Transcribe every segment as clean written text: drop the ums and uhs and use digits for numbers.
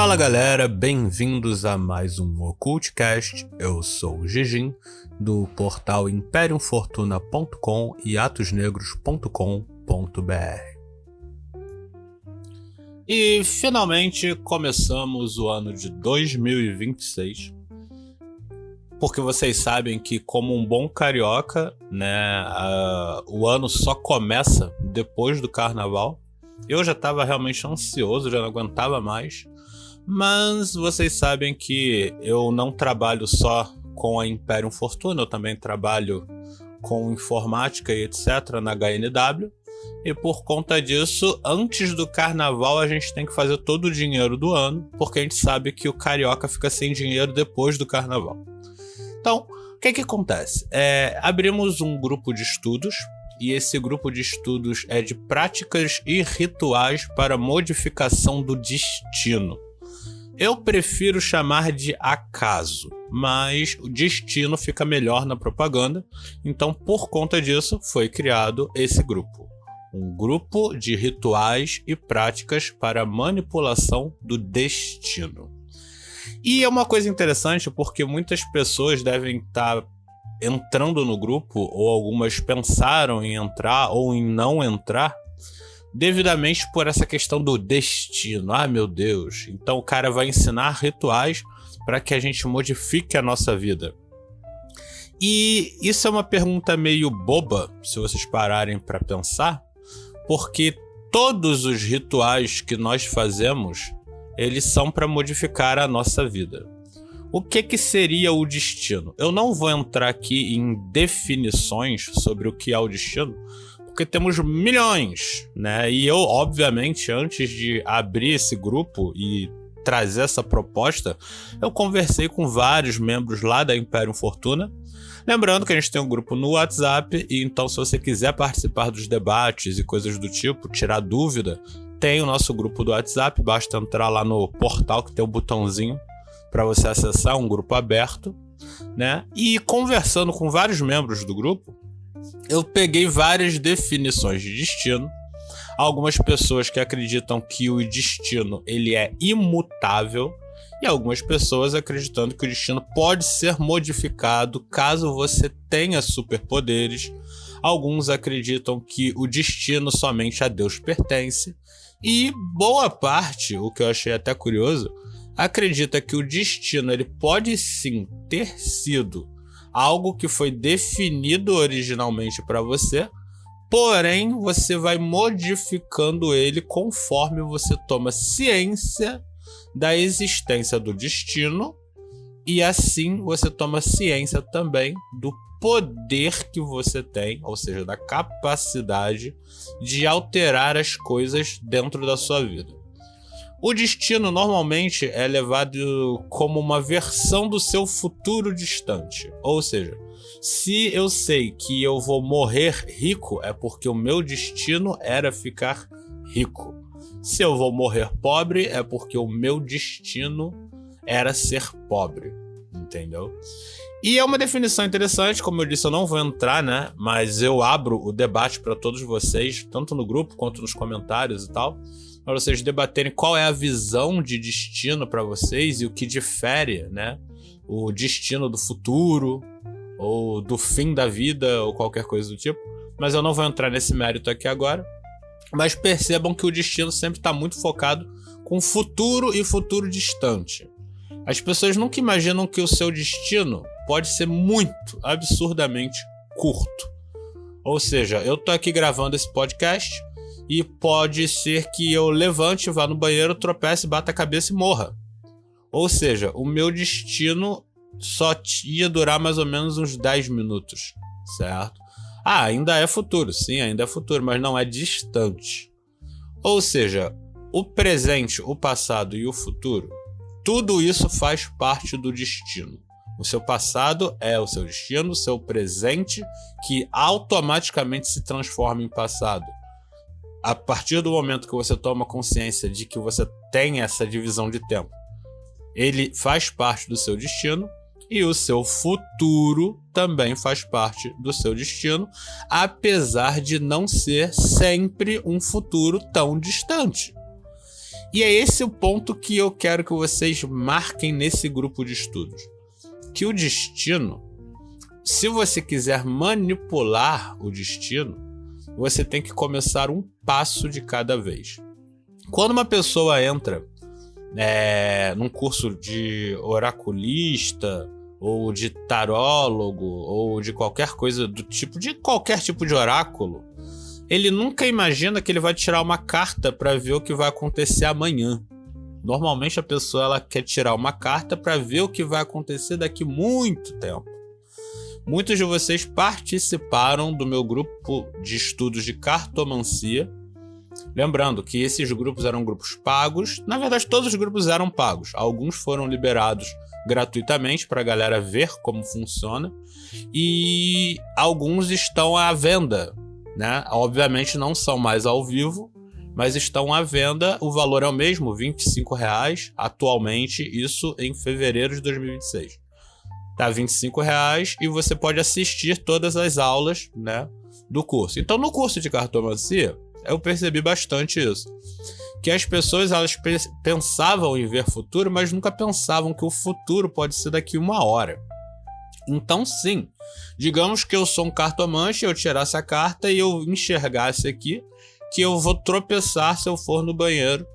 Fala galera, bem-vindos a mais um Occultcast. Eu sou o Gigim, do portal imperiumfortuna.com e atosnegros.com.br. E finalmente começamos o ano de 2026, porque vocês sabem que, como um bom carioca, né, o ano só começa depois do carnaval. Eu já estava realmente ansioso, já não aguentava mais. Mas vocês sabem que eu não trabalho só com a Imperium Fortuna, eu também trabalho com informática e etc. na HNW. E por conta disso, antes do carnaval a gente tem que fazer todo o dinheiro do ano, porque a gente sabe que o carioca fica sem dinheiro depois do carnaval. Então, o que acontece? Abrimos um grupo de estudos, e esse grupo de estudos é de práticas e rituais para modificação do destino. Eu prefiro chamar de acaso, mas o destino fica melhor na propaganda, então por conta disso foi criado esse grupo. Um grupo de rituais e práticas para manipulação do destino. E é uma coisa interessante porque muitas pessoas devem estar entrando no grupo, ou algumas pensaram em entrar ou em não entrar, devidamente por essa questão do destino. Ah, meu Deus. Então o cara vai ensinar rituais para que a gente modifique a nossa vida. E isso é uma pergunta meio boba, se vocês pararem para pensar, porque todos os rituais que nós fazemos, eles são para modificar a nossa vida. O que seria o destino? Eu não vou entrar aqui em definições sobre o que é o destino, porque temos milhões, né? E eu, obviamente, antes de abrir esse grupo e trazer essa proposta, eu conversei com vários membros lá da Imperium Fortuna. Lembrando que a gente tem um grupo no WhatsApp, e então se você quiser participar dos debates e coisas do tipo, tirar dúvida, tem o nosso grupo do WhatsApp, basta entrar lá no portal que tem o botãozinho para você acessar, um grupo aberto, né? E conversando com vários membros do grupo, eu peguei várias definições de destino. Algumas pessoas que acreditam que o destino ele é imutável, e algumas pessoas acreditando que o destino pode ser modificado caso você tenha superpoderes. Alguns acreditam que o destino somente a Deus pertence, e boa parte, o que eu achei até curioso, acredita que o destino ele pode sim ter sido algo que foi definido originalmente para você, porém você vai modificando ele conforme você toma ciência da existência do destino, e assim você toma ciência também do poder que você tem, ou seja, da capacidade de alterar as coisas dentro da sua vida. O destino normalmente é levado como uma versão do seu futuro distante. Ou seja, se eu sei que eu vou morrer rico, é porque o meu destino era ficar rico. Se eu vou morrer pobre, é porque o meu destino era ser pobre. Entendeu? E é uma definição interessante, como eu disse, eu não vou entrar, né? Mas eu abro o debate para todos vocês, tanto no grupo quanto nos comentários e tal, para vocês debaterem qual é a visão de destino para vocês e o que difere, né? O destino do futuro, ou do fim da vida, ou qualquer coisa do tipo. Mas eu não vou entrar nesse mérito aqui agora. Mas percebam que o destino sempre está muito focado com futuro e futuro distante. As pessoas nunca imaginam que o seu destino pode ser muito, absurdamente curto. Ou seja, eu tô aqui gravando esse podcast e pode ser que eu levante, vá no banheiro, tropece, bata a cabeça e morra. Ou seja, o meu destino só ia durar mais ou menos uns 10 minutos, certo? Ah, ainda é futuro, sim, ainda é futuro, mas não é distante. Ou seja, o presente, o passado e o futuro, tudo isso faz parte do destino. O seu passado é o seu destino, o seu presente, que automaticamente se transforma em passado. A partir do momento que você toma consciência de que você tem essa divisão de tempo, ele faz parte do seu destino, e o seu futuro também faz parte do seu destino, apesar de não ser sempre um futuro tão distante. E é esse o ponto que eu quero que vocês marquem nesse grupo de estudos. Que o destino, se você quiser manipular o destino, você tem que começar um passo de cada vez. Quando uma pessoa entra num curso de oraculista, ou de tarólogo, ou de qualquer coisa do tipo, de qualquer tipo de oráculo, ele nunca imagina que ele vai tirar uma carta para ver o que vai acontecer amanhã. Normalmente a pessoa ela quer tirar uma carta para ver o que vai acontecer daqui muito tempo. Muitos de vocês participaram do meu grupo de estudos de cartomancia. Lembrando que esses grupos eram grupos pagos. Na verdade, todos os grupos eram pagos. Alguns foram liberados gratuitamente para a galera ver como funciona. E alguns estão à venda, né? Obviamente não são mais ao vivo, mas estão à venda. O valor é o mesmo, R$ 25,00 atualmente, isso em fevereiro de 2026. Tá R$ 25,00 e você pode assistir todas as aulas, né, do curso. Então, no curso de cartomancia, eu percebi bastante isso. Que as pessoas elas pensavam em ver futuro, mas nunca pensavam que o futuro pode ser daqui 1 hora. Então, sim, digamos que eu sou um cartomante, eu tirasse a carta e eu enxergasse aqui que eu vou tropeçar se eu for no banheiro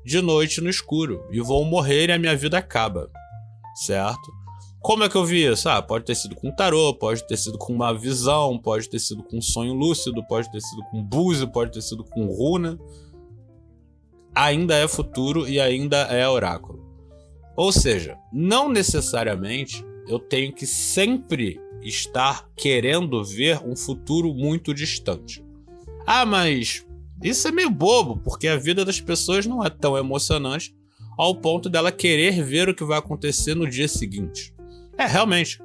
de noite no escuro e vou morrer e a minha vida acaba, certo? Como é que eu vi isso? Pode ter sido com tarô, pode ter sido com uma visão, pode ter sido com um sonho lúcido, pode ter sido com búzio, pode ter sido com runa. Ainda é futuro e ainda é oráculo. Ou seja, não necessariamente eu tenho que sempre estar querendo ver um futuro muito distante. Mas isso é meio bobo, porque a vida das pessoas não é tão emocionante ao ponto dela querer ver o que vai acontecer no dia seguinte. Realmente,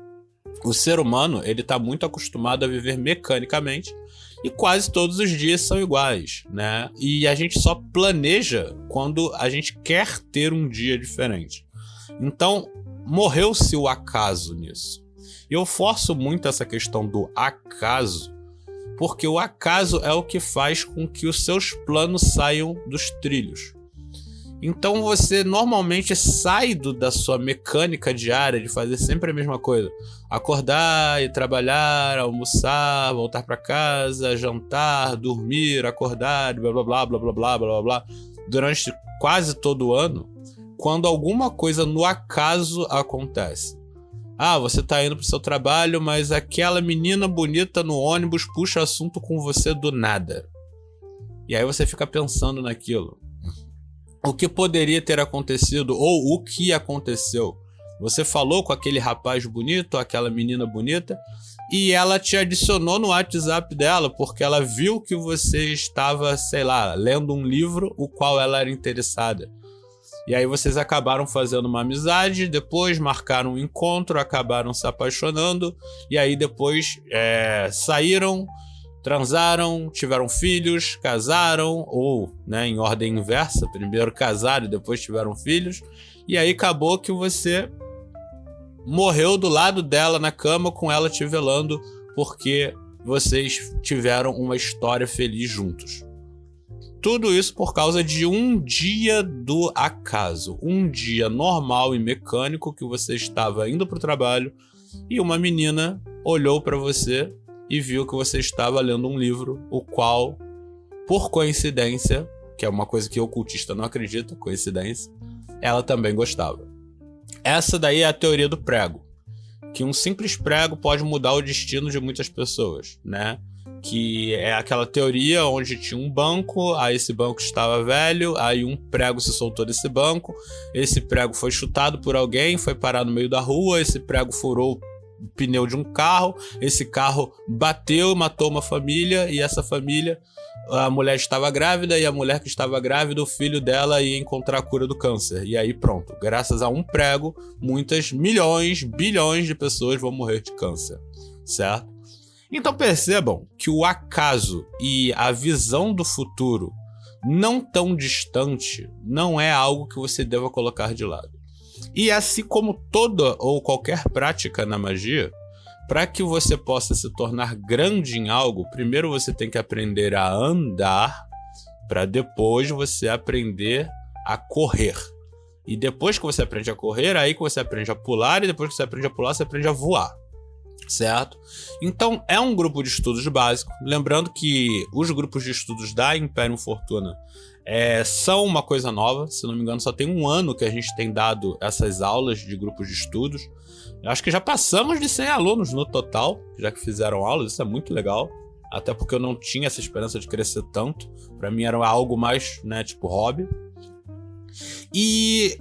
o ser humano ele está muito acostumado a viver mecanicamente e quase todos os dias são iguais, né? E a gente só planeja quando a gente quer ter um dia diferente. Então, morreu-se o acaso nisso. Eu forço muito essa questão do acaso, porque o acaso é o que faz com que os seus planos saiam dos trilhos. Então você normalmente sai da sua mecânica diária de fazer sempre a mesma coisa. Acordar e trabalhar, almoçar, voltar para casa, jantar, dormir, acordar, blá blá blá blá blá blá blá blá. Durante quase todo o ano, quando alguma coisa no acaso acontece. Você tá indo pro seu trabalho, mas aquela menina bonita no ônibus puxa assunto com você do nada. E aí você fica pensando naquilo. O que poderia ter acontecido ou o que aconteceu? Você falou com aquele rapaz bonito, aquela menina bonita, e ela te adicionou no WhatsApp dela porque ela viu que você estava, sei lá, lendo um livro o qual ela era interessada. E aí vocês acabaram fazendo uma amizade, depois marcaram um encontro, acabaram se apaixonando, e aí depois saíram, transaram, tiveram filhos, casaram, ou em ordem inversa, primeiro casaram e depois tiveram filhos, e aí acabou que você morreu do lado dela na cama com ela te velando porque vocês tiveram uma história feliz juntos. Tudo isso por causa de um dia do acaso, um dia normal e mecânico que você estava indo para o trabalho e uma menina olhou para você e viu que você estava lendo um livro, o qual, por coincidência, que é uma coisa que o ocultista não acredita, coincidência, ela também gostava. Essa daí é a teoria do prego, que um simples prego pode mudar o destino de muitas pessoas, né? Que é aquela teoria onde tinha um banco, aí esse banco estava velho, aí um prego se soltou desse banco, esse prego foi chutado por alguém, foi parar no meio da rua, esse prego furou o pneu de um carro, esse carro bateu, matou uma família, e essa família, a mulher estava grávida, e a mulher que estava grávida, o filho dela ia encontrar a cura do câncer. E aí pronto, graças a um prego, muitas milhões, bilhões de pessoas vão morrer de câncer, certo? Então percebam que o acaso e a visão do futuro não tão distante não é algo que você deva colocar de lado. E assim como toda ou qualquer prática na magia, para que você possa se tornar grande em algo, primeiro você tem que aprender a andar, para depois você aprender a correr. E depois que você aprende a correr, aí que você aprende a pular, e depois que você aprende a pular, você aprende a voar. Certo? Então, é um grupo de estudos básico. Lembrando que os grupos de estudos da Imperium Fortuna são uma coisa nova. Se não me engano, só tem um ano que a gente tem dado essas aulas de grupos de estudos. Eu acho que já passamos de 100 alunos no total, já que fizeram aulas. Isso é muito legal. Até porque eu não tinha essa esperança de crescer tanto. Para mim era algo mais, né, tipo hobby. E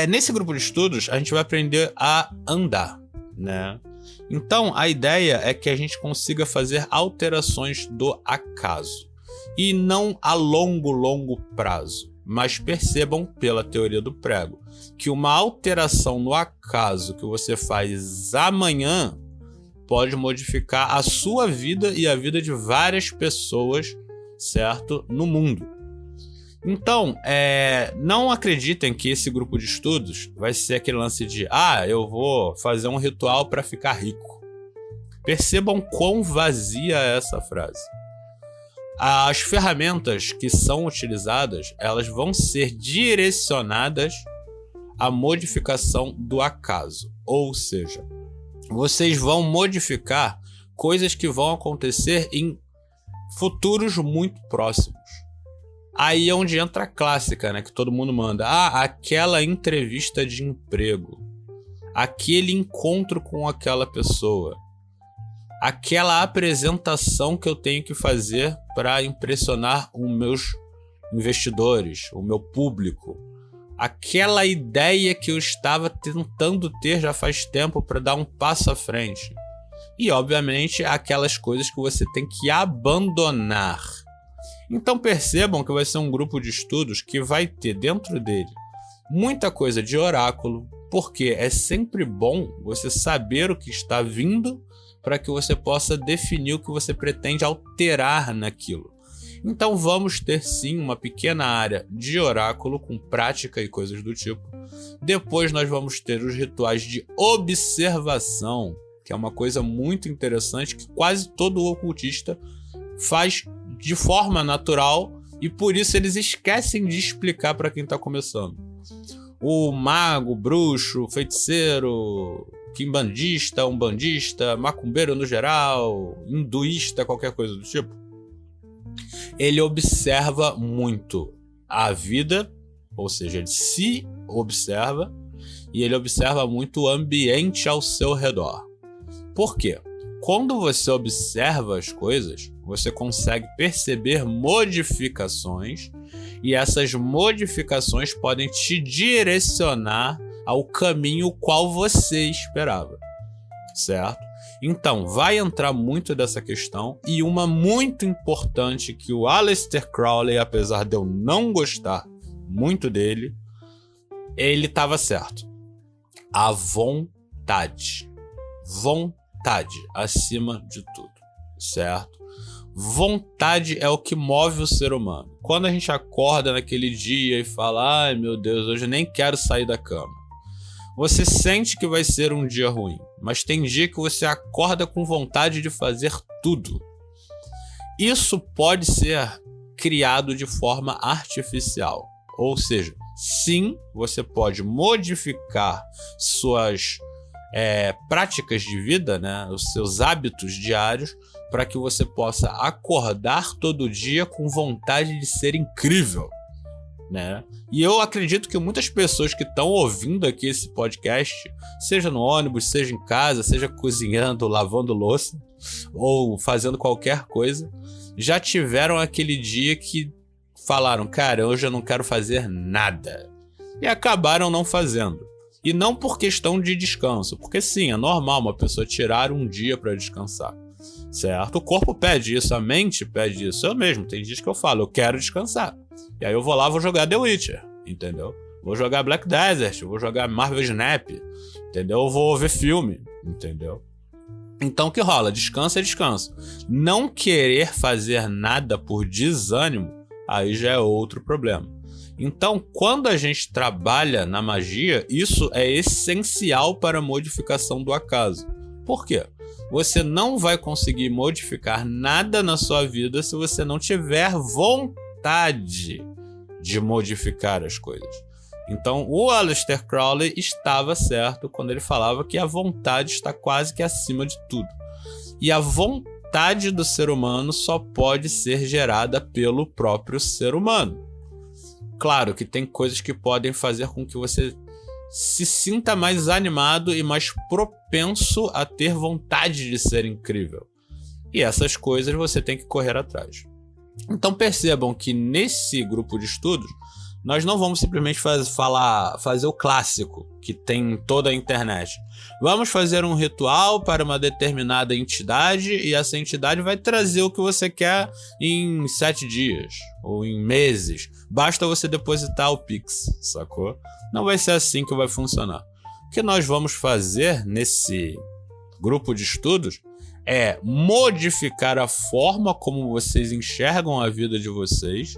nesse grupo de estudos, a gente vai aprender a andar, né? Então, a ideia é que a gente consiga fazer alterações do acaso. E não a longo prazo. Mas percebam, pela teoria do prego, que uma alteração no acaso que você faz amanhã pode modificar a sua vida e a vida de várias pessoas, certo? No mundo. Então, não acreditem que esse grupo de estudos vai ser aquele lance de eu vou fazer um ritual para ficar rico. Percebam quão vazia é essa frase. As ferramentas que são utilizadas, elas vão ser direcionadas à modificação do acaso. Ou seja, vocês vão modificar coisas que vão acontecer em futuros muito próximos. Aí é onde entra a clássica, né? Que todo mundo manda. Aquela entrevista de emprego. Aquele encontro com aquela pessoa. Aquela apresentação que eu tenho que fazer para impressionar os meus investidores, o meu público. Aquela ideia que eu estava tentando ter já faz tempo para dar um passo à frente. E, obviamente, aquelas coisas que você tem que abandonar. Então percebam que vai ser um grupo de estudos que vai ter dentro dele muita coisa de oráculo, porque é sempre bom você saber o que está vindo para que você possa definir o que você pretende alterar naquilo. Então vamos ter sim uma pequena área de oráculo com prática e coisas do tipo. Depois nós vamos ter os rituais de observação, que é uma coisa muito interessante que quase todo ocultista faz de forma natural e por isso eles esquecem de explicar para quem está começando. O mago, bruxo, feiticeiro, quimbandista, umbandista, macumbeiro no geral, hinduísta, qualquer coisa do tipo, ele observa muito a vida, ou seja, ele se observa e ele observa muito o ambiente ao seu redor. Por quê? Quando você observa as coisas, você consegue perceber modificações e essas modificações podem te direcionar ao caminho qual você esperava, certo? Então, vai entrar muito dessa questão e uma muito importante que o Aleister Crowley, apesar de eu não gostar muito dele, ele estava certo. A vontade. Vontade acima de tudo, certo? Vontade é o que move o ser humano. Quando a gente acorda naquele dia e fala, ai meu Deus, hoje eu nem quero sair da cama. Você sente que vai ser um dia ruim, mas tem dia que você acorda com vontade de fazer tudo. Isso pode ser criado de forma artificial, ou seja, sim, você pode modificar suas práticas de vida, né, os seus hábitos diários, para que você possa acordar todo dia com vontade de ser incrível, né? E eu acredito que muitas pessoas que estão ouvindo aqui esse podcast, seja no ônibus, seja em casa, seja cozinhando, lavando louça ou fazendo qualquer coisa, já tiveram aquele dia que falaram, cara, hoje eu não quero fazer nada, e acabaram não fazendo. E não por questão de descanso, porque sim, é normal uma pessoa tirar um dia para descansar, certo? O corpo pede isso, a mente pede isso. Eu mesmo, tem dias que eu falo, eu quero descansar. E aí eu vou lá, vou jogar The Witcher, entendeu? Vou jogar Black Desert, vou jogar Marvel Snap, entendeu? Eu vou ver filme, entendeu? Então o que rola? Descanso é descanso. Não querer fazer nada por desânimo, aí já é outro problema. Então, quando a gente trabalha na magia, isso é essencial para a modificação do acaso. Por quê? Você não vai conseguir modificar nada na sua vida se você não tiver vontade de modificar as coisas. Então, o Aleister Crowley estava certo quando ele falava que a vontade está quase que acima de tudo. E a vontade do ser humano só pode ser gerada pelo próprio ser humano. Claro que tem coisas que podem fazer com que você se sinta mais animado e mais propenso a ter vontade de ser incrível. E essas coisas você tem que correr atrás. Então percebam que nesse grupo de estudos, nós não vamos simplesmente fazer o clássico que tem em toda a internet. Vamos fazer um ritual para uma determinada entidade e essa entidade vai trazer o que você quer em 7 dias ou em meses. Basta você depositar o Pix, sacou? Não vai ser assim que vai funcionar. O que nós vamos fazer nesse grupo de estudos é modificar a forma como vocês enxergam a vida de vocês,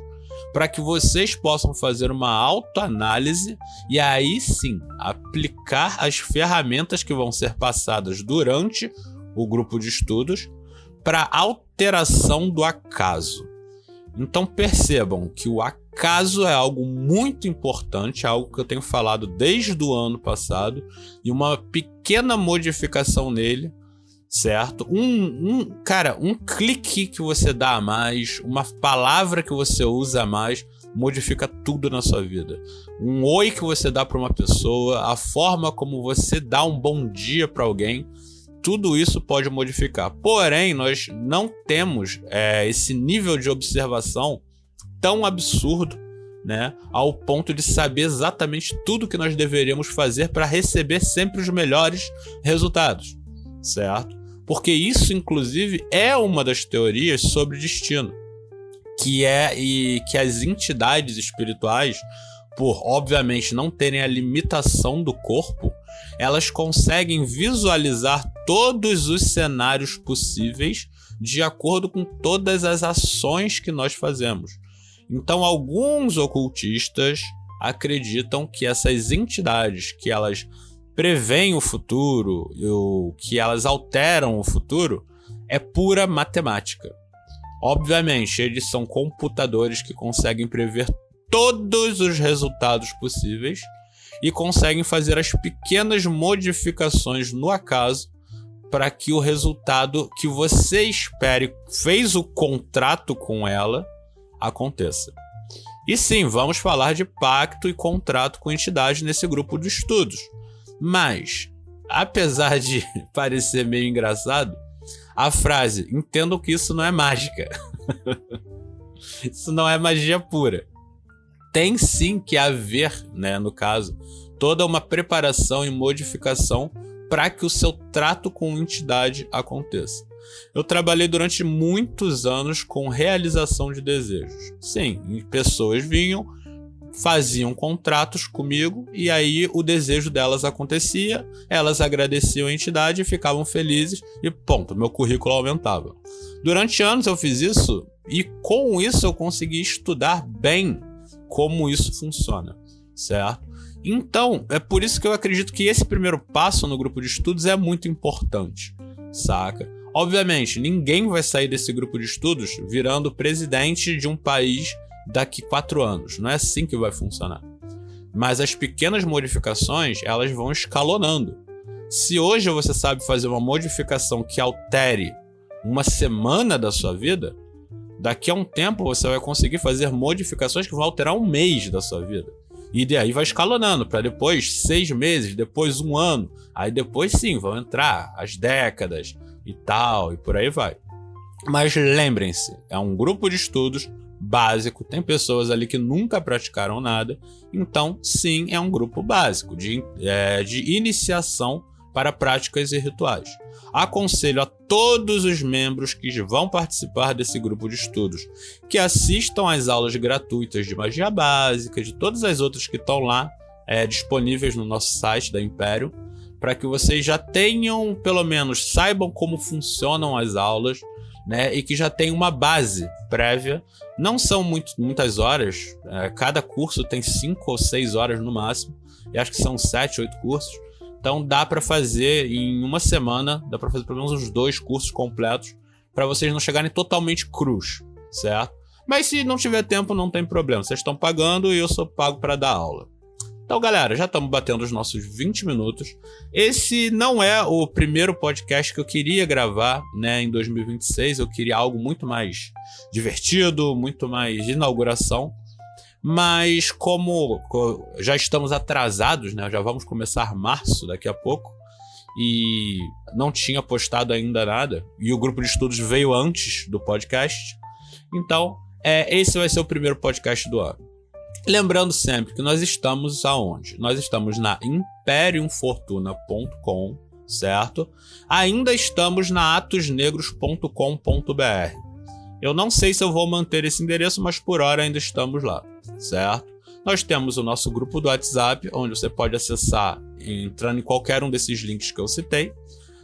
para que vocês possam fazer uma autoanálise e aí sim aplicar as ferramentas que vão ser passadas durante o grupo de estudos para alteração do acaso. Então percebam que o acaso é algo muito importante, algo que eu tenho falado desde o ano passado, e uma pequena modificação nele, certo? Um clique que você dá a mais, uma palavra que você usa a mais, modifica tudo na sua vida. Um oi que você dá para uma pessoa, a forma como você dá um bom dia para alguém, tudo isso pode modificar. Porém, nós não temos esse nível de observação tão absurdo, né, ao ponto de saber exatamente tudo que nós deveríamos fazer para receber sempre os melhores resultados, certo? Porque isso, inclusive, é uma das teorias sobre destino, que as entidades espirituais, por obviamente não terem a limitação do corpo, elas conseguem visualizar todos os cenários possíveis de acordo com todas as ações que nós fazemos. Então, alguns ocultistas acreditam que essas entidades, que elas preveem o futuro, que elas alteram o futuro, é pura matemática. Obviamente, eles são computadores que conseguem prever todos os resultados possíveis e conseguem fazer as pequenas modificações no acaso para que o resultado que você espere, fez o contrato com ela, aconteça. E sim, vamos falar de pacto e contrato com entidade nesse grupo de estudos. Mas, apesar de parecer meio engraçado, a frase, entendam que isso não é mágica. Isso não é magia pura. Tem sim que haver, né, no caso, toda uma preparação e modificação para que o seu trato com entidade aconteça. Eu trabalhei durante muitos anos com realização de desejos. Sim, pessoas vinham, faziam contratos comigo e aí o desejo delas acontecia, elas agradeciam a entidade, ficavam felizes e ponto, meu currículo aumentava. Durante anos eu fiz isso e com isso eu consegui estudar bem como isso funciona, certo? Então, é por isso que eu acredito que esse primeiro passo no grupo de estudos é muito importante, saca? Obviamente, ninguém vai sair desse grupo de estudos virando presidente de um país daqui 4 anos. Não é assim que vai funcionar. Mas as pequenas modificações, elas vão escalonando. Se hoje você sabe fazer uma modificação que altere uma semana da sua vida, daqui a um tempo você vai conseguir fazer modificações que vão alterar um mês da sua vida. E daí vai escalonando para depois 6 meses, depois 1 ano. Aí depois sim, vão entrar as décadas e tal, e por aí vai. Mas lembrem-se, é um grupo de estudos básico, tem pessoas ali que nunca praticaram nada, então sim, é um grupo básico de iniciação para práticas e rituais. Aconselho a todos os membros que vão participar desse grupo de estudos que assistam às aulas gratuitas de magia básica, de todas as outras que estão lá disponíveis no nosso site da Império, para que vocês já tenham, pelo menos saibam como funcionam as aulas, né, e que já tenham uma base prévia. Não são muitas horas, cada curso tem 5 ou 6 horas no máximo, e acho que são 7, 8 cursos. Então dá para fazer em uma semana, dá para fazer pelo menos uns 2 cursos completos, para vocês não chegarem totalmente crus, certo? Mas se não tiver tempo, não tem problema. Vocês estão pagando e eu sou pago para dar aula. Então, galera, já estamos batendo os nossos 20 minutos. Esse não é o primeiro podcast que eu queria gravar, né, em 2026. Eu queria algo muito mais divertido, muito mais de inauguração. Mas como já estamos atrasados, né, já vamos começar março daqui a pouco, e não tinha postado ainda nada, e o grupo de estudos veio antes do podcast, então esse vai ser o primeiro podcast do ano. Lembrando sempre que nós estamos aonde? Nós estamos na imperiumfortuna.com, certo? Ainda estamos na atosnegros.com.br. Eu não sei se eu vou manter esse endereço, mas por hora ainda estamos lá, certo? Nós temos o nosso grupo do WhatsApp, onde você pode acessar entrando em qualquer um desses links que eu citei.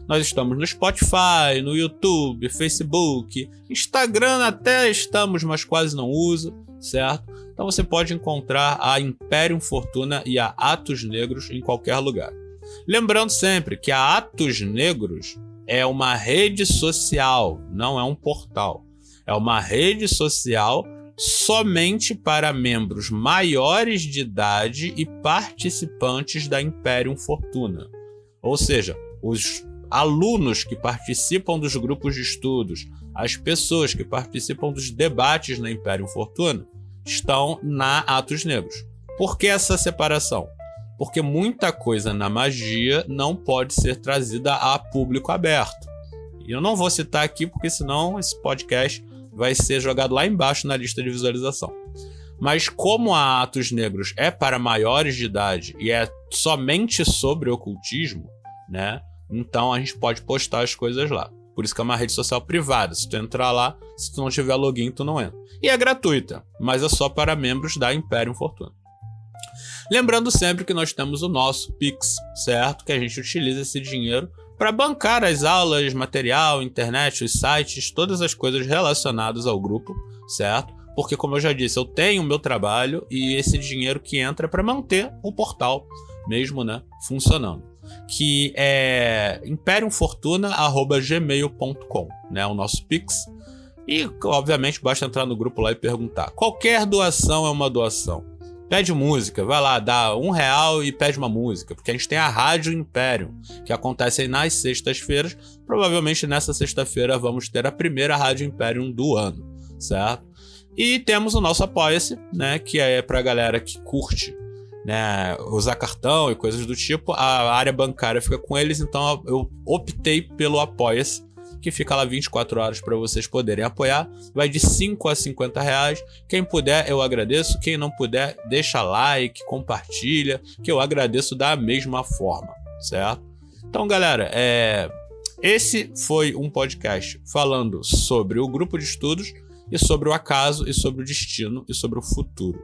Nós estamos no Spotify, no YouTube, Facebook, Instagram até estamos, mas quase não uso, certo? Então você pode encontrar a Imperium Fortuna e a Atos Negros em qualquer lugar. Lembrando sempre que a Atos Negros é uma rede social, não é um portal. É uma rede social somente para membros maiores de idade e participantes da Imperium Fortuna. Ou seja, os alunos que participam dos grupos de estudos, as pessoas que participam dos debates na Imperium Fortuna, estão na Atos Negros. Por que essa separação? Porque muita coisa na magia não pode ser trazida a público aberto. E eu não vou citar aqui porque senão esse podcast vai ser jogado lá embaixo na lista de visualização. Mas como a Atos Negros é para maiores de idade e é somente sobre ocultismo, né? Então a gente pode postar as coisas lá. Por isso que é uma rede social privada. Se tu entrar lá, se tu não tiver login, tu não entra. E é gratuita, mas é só para membros da Imperium Fortuna. Lembrando sempre que nós temos o nosso Pix, certo? Que a gente utiliza esse dinheiro para bancar as aulas, material, internet, os sites, todas as coisas relacionadas ao grupo, certo? Porque, como eu já disse, eu tenho o meu trabalho e esse dinheiro que entra é para manter o portal mesmo, né, funcionando. Que é imperiumfortuna@gmail.com, né, o nosso Pix. E, obviamente, basta entrar no grupo lá e perguntar. Qualquer doação é uma doação. Pede música, vai lá, dá R$1 e pede uma música, porque a gente tem a Rádio Imperium, que acontece aí nas sextas-feiras. Provavelmente nessa sexta-feira vamos ter a primeira Rádio Imperium do ano, certo? E temos o nosso Apoia-se, né, que é pra galera que curte, né, usar cartão e coisas do tipo. A área bancária fica com eles, então eu optei pelo Apoia-se, que fica lá 24 horas para vocês poderem apoiar. Vai de R$5 a R$50. Quem puder, eu agradeço. Quem não puder, deixa like, compartilha, que eu agradeço da mesma forma, certo? Então, galera, esse foi um podcast falando sobre o grupo de estudos e sobre o acaso e sobre o destino e sobre o futuro.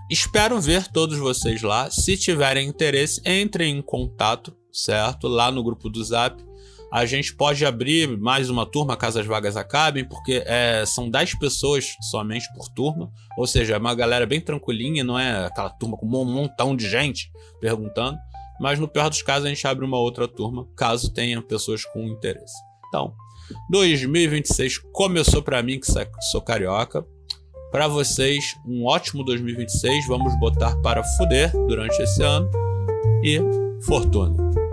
Espero ver todos vocês lá. Se tiverem interesse, entrem em contato, certo? Lá no grupo do Zap. A gente pode abrir mais uma turma caso as vagas acabem, porque são 10 pessoas somente por turma. Ou seja, é uma galera bem tranquilinha, não é aquela turma com um montão de gente perguntando. Mas no pior dos casos a gente abre uma outra turma, caso tenha pessoas com interesse. Então, 2026 começou para mim, que sou carioca. Para vocês, um ótimo 2026. Vamos botar para fuder durante esse ano. E fortuna!